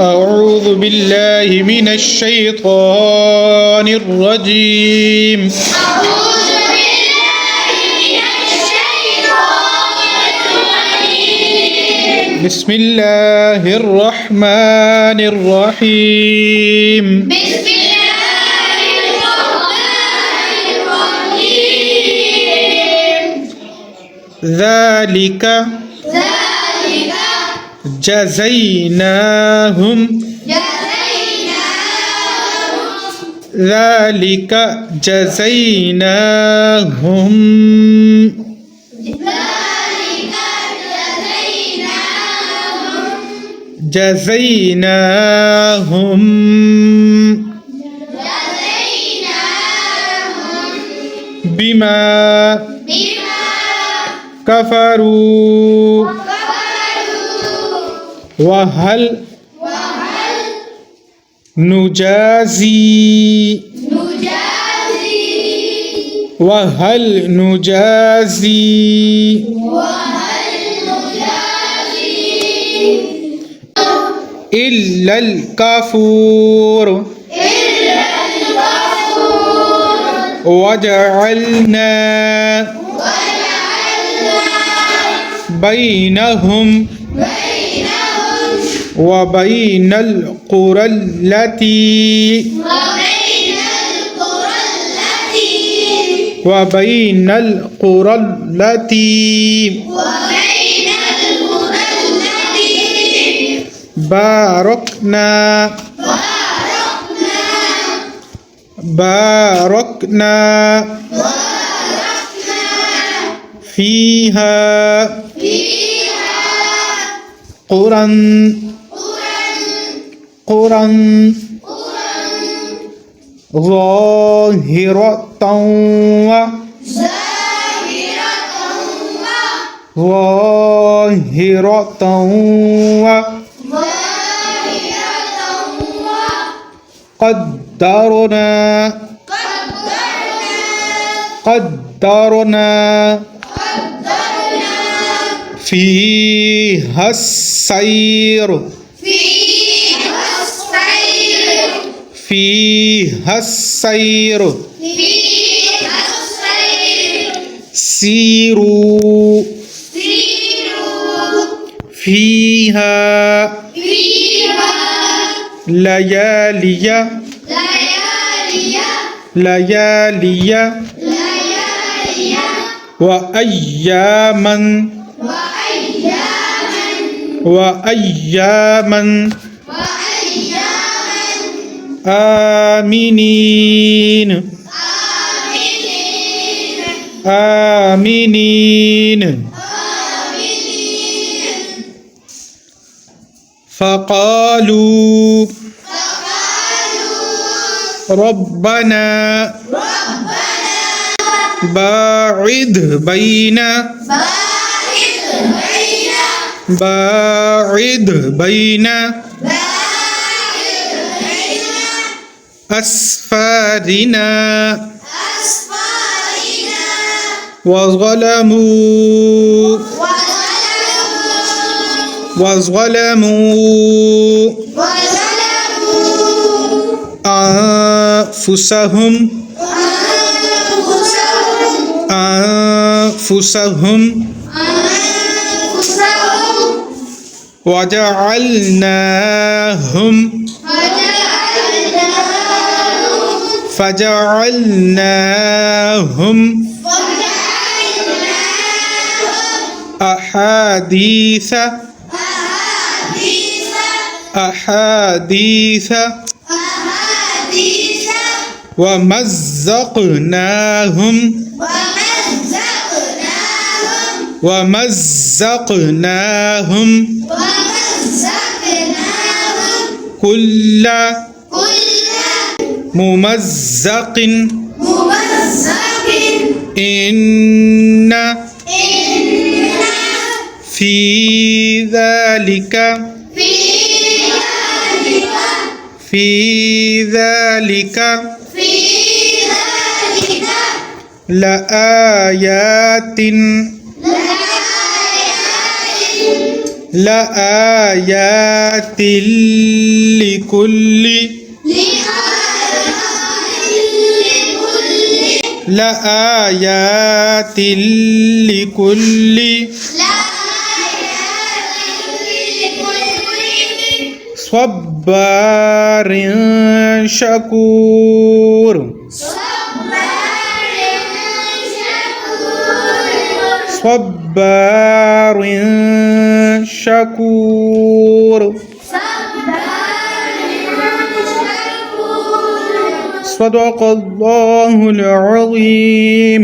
أعوذ بالله من الشيطان الرجيم. أعوذ بالله من الشيطان الرجيم. بسم الله الرحمن الرحيم. بسم الله الرحمن الرحيم. ذلك جزيناهم ذلك جزيناهم بما كفروا وهل نجازي إلا الكفور وجعلنا بينهم وبين القرى التي باركنا فيها قرى ظاهرة قدرنا فيها السير سيروا فيها ليالي وأياما آمنين فقالوا ربنا باعد بين أسفارنا وظلموا أنفسهم فجعلناهم أحاديث ومزقناهم كل ممزق إن في ذلك لآيات لآيات لكل لآيات لكل صبار شكور صبار شكور صدق الله العظيم.